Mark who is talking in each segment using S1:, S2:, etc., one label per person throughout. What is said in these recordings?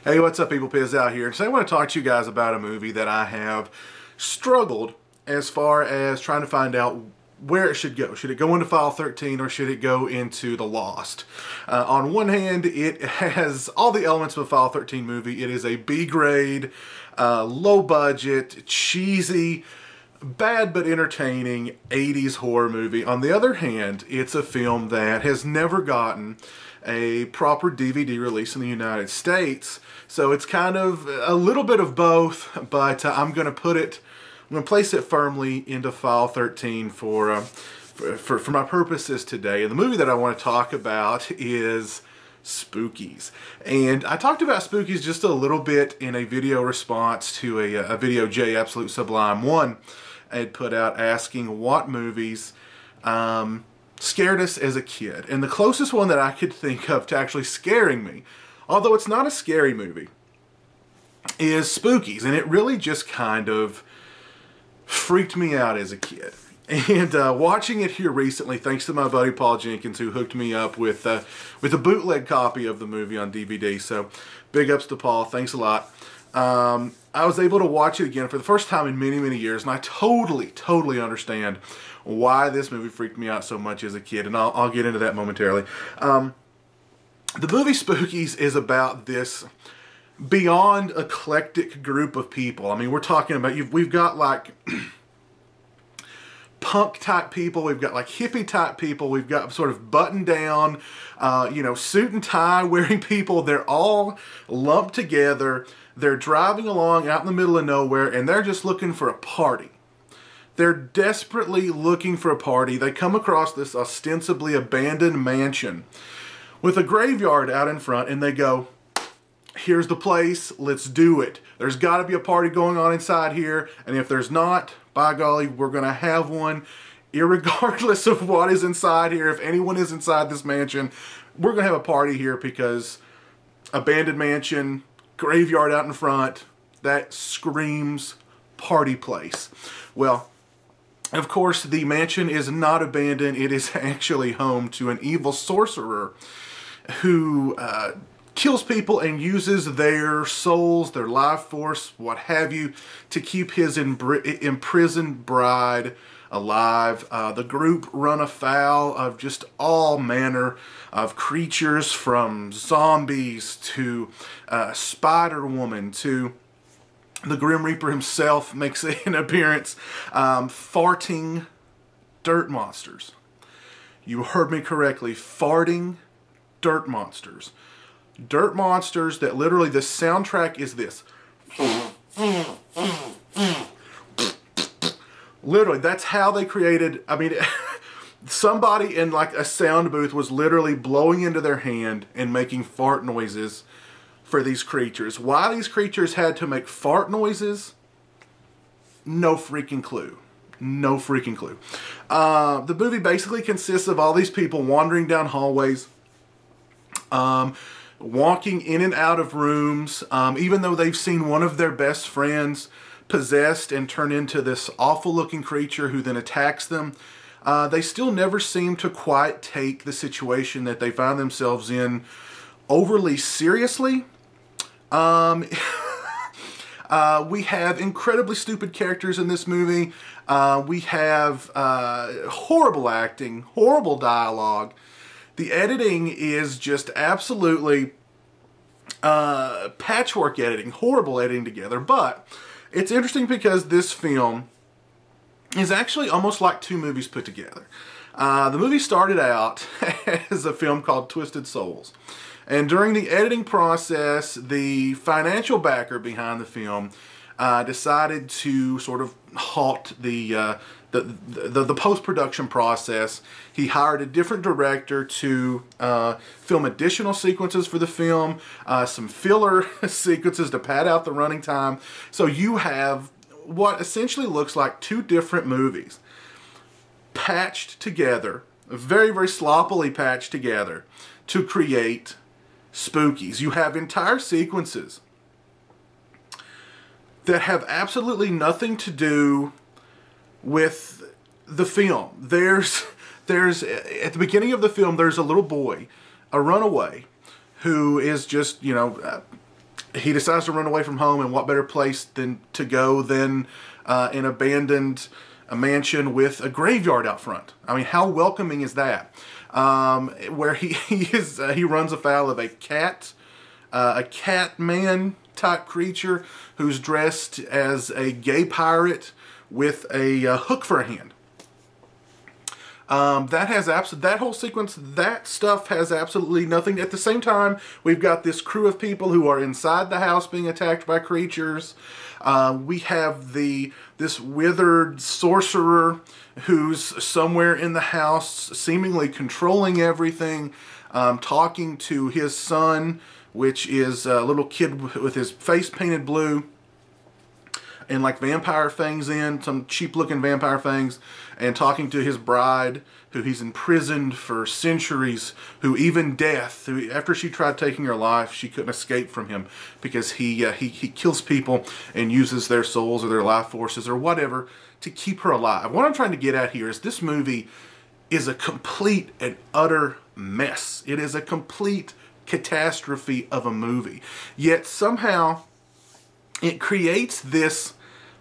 S1: Hey, what's up, people? Piz out here. And today I want to talk to you guys about a movie that I have struggled as far as trying to find out where it should go. Should it go into File 13 or should it go into the Lost? On one hand, it has all the elements of a File 13 movie. It is a B-grade, low-budget, cheesy, bad but entertaining 80s horror movie. On the other hand, it's a film that has never gotten a proper DVD release in the United States. So it's kind of a little bit of both, but I'm going to place it firmly into File 13 for my purposes today. And the movie that I want to talk about is Spookies. And I talked about Spookies just a little bit in a video response to a video J Absolute Sublime 1 had put out asking what movies scared us as a kid. And the closest one that I could think of to actually scaring me, although it's not a scary movie, is Spookies. And it really just kind of freaked me out as a kid. And watching it here recently, thanks to my buddy Paul Jenkins, who hooked me up with a bootleg copy of the movie on DVD. So big ups to Paul. Thanks a lot. I was able to watch it again for the first time in many, many years, and I totally understand why this movie freaked me out so much as a kid, and I'll get into that momentarily. The movie Spookies is about this beyond eclectic group of people. I mean, we're talking about, we've got like punk type people, we've got like hippie type people, we've got sort of button down, suit and tie wearing people. They're all lumped together. They're driving along out in the middle of nowhere, and they're just looking for a party. They're desperately looking for a party. They come across this ostensibly abandoned mansion with a graveyard out in front, and they go, here's the place, let's do it. There's got to be a party going on inside here, and if there's not, by golly, we're going to have one. Irregardless of what is inside here, if anyone is inside this mansion, we're going to have a party here because abandoned mansion, graveyard out in front, that screams party place. Well, of course, the mansion is not abandoned. It is actually home to an evil sorcerer who kills people and uses their souls, their life force, what have you, to keep his imprisoned bride alive. The group run afoul of just all manner of creatures, from zombies to Spider-Woman to the Grim Reaper himself makes an appearance. Farting dirt monsters. You heard me correctly. Farting dirt monsters. Dirt monsters that literally, the soundtrack is this. Literally, that's how they created, I mean, somebody in like a sound booth was literally blowing into their hand and making fart noises for these creatures. Why these creatures had to make fart noises, no freaking clue. No freaking clue. The movie basically consists of all these people wandering down hallways, walking in and out of rooms, even though they've seen one of their best friends possessed and turn into this awful looking creature who then attacks them. They still never seem to quite take the situation that they find themselves in overly seriously. We have incredibly stupid characters in this movie. We have horrible acting, horrible dialogue. The editing is just absolutely patchwork editing, horrible editing together. But it's interesting because this film is actually almost like two movies put together. The movie started out as a film called Twisted Souls. And during the editing process, the financial backer behind the film decided to sort of halt the post-production process. He hired a different director to film additional sequences for the film, some filler sequences to pad out the running time. So you have what essentially looks like two different movies patched together, very, very sloppily patched together to create Spookies. You have entire sequences that have absolutely nothing to do with the film. There's at the beginning of the film, there's a little boy, a runaway, who is just, he decides to run away from home, and what better place than to go than an abandoned mansion with a graveyard out front. I mean, how welcoming is that? Where he runs afoul of a cat man type creature who's dressed as a gay pirate with a hook for a hand. That whole sequence, that stuff has absolutely nothing. At the same time, we've got this crew of people who are inside the house being attacked by creatures. We have this withered sorcerer who's somewhere in the house, seemingly controlling everything, talking to his son, which is a little kid with his face painted blue and like vampire fangs in, some cheap looking vampire fangs, and talking to his bride, who he's imprisoned for centuries, who even death, who after she tried taking her life, she couldn't escape from him because he kills people and uses their souls or their life forces or whatever to keep her alive. What I'm trying to get at here is this movie is a complete and utter mess. It is a complete catastrophe of a movie. Yet somehow it creates this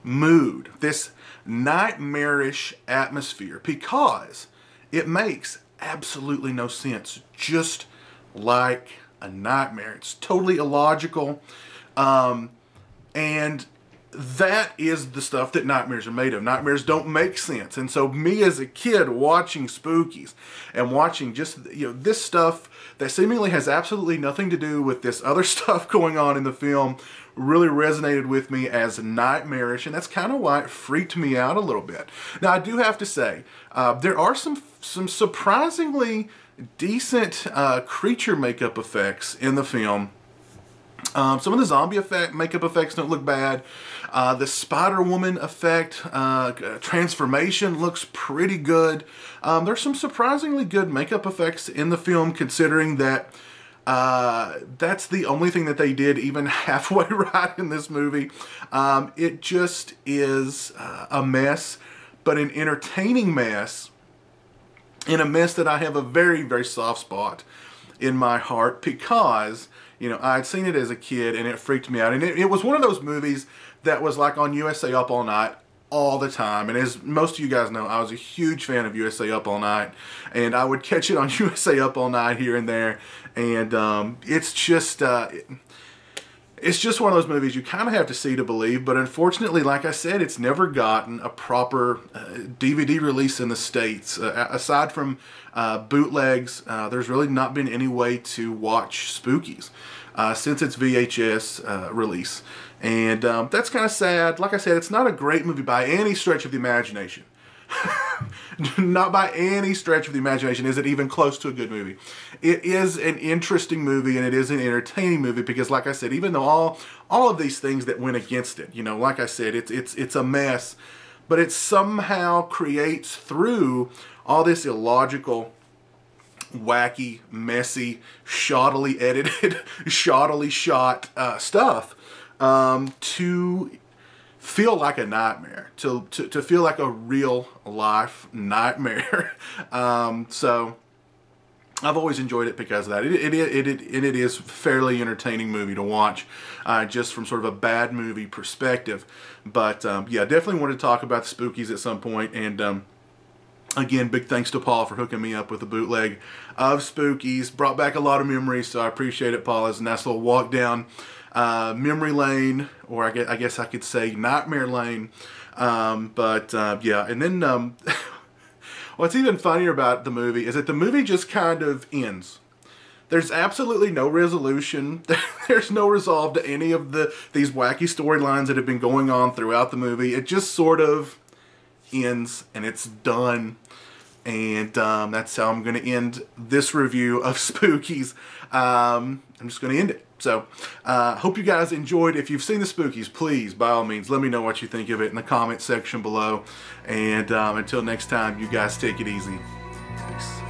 S1: mood, this nightmarish atmosphere, because it makes absolutely no sense, just like a nightmare. It's totally illogical, and that is the stuff that nightmares are made of. Nightmares don't make sense. And so me as a kid watching Spookies and watching just, this stuff that seemingly has absolutely nothing to do with this other stuff going on in the film really resonated with me as nightmarish, and that's kind of why it freaked me out a little bit. Now, I do have to say, there are some surprisingly decent creature makeup effects in the film. Some of the zombie makeup effects don't look bad. The Spider-Woman effect, transformation looks pretty good. There's some surprisingly good makeup effects in the film, considering that that's the only thing that they did even halfway right in this movie. It just is a mess, but an entertaining mess, and a mess that I have a very, very soft spot in my heart because, I'd seen it as a kid and it freaked me out. And it was one of those movies that was like on USA Up All Night all the time. And as most of you guys know, I was a huge fan of USA Up All Night, and I would catch it on USA Up All Night here and there. And it's just one of those movies you kind of have to see to believe. But unfortunately, like I said, it's never gotten a proper DVD release in the States. Aside from bootlegs, there's really not been any way to watch Spookies since its VHS release. And that's kind of sad. Like I said, it's not a great movie by any stretch of the imagination. Not by any stretch of the imagination is it even close to a good movie. It is an interesting movie, and it is an entertaining movie because, like I said, even though all of these things that went against it, like I said, it's a mess, but it somehow creates through all this illogical, wacky, messy, shoddily edited, shoddily shot stuff to feel like a nightmare, to feel like a real life nightmare. So I've always enjoyed it because of that. It is a fairly entertaining movie to watch, just from sort of a bad movie perspective. But yeah, definitely wanted to talk about the Spookies at some point. And again, big thanks to Paul for hooking me up with a bootleg of Spookies. Brought back a lot of memories, so I appreciate it, Paul. It's a nice little walk down memory lane, or I guess I could say nightmare lane. Yeah, and then what's even funnier about the movie is that the movie just kind of ends. There's absolutely no resolution. There's no resolve to any of these wacky storylines that have been going on throughout the movie. It just sort of ends and it's done. And that's how I'm going to end this review of Spookies. I'm just going to end it. So, hope you guys enjoyed. If you've seen the Spookies, please, by all means, let me know what you think of it in the comment section below. And until next time, you guys take it easy. Peace.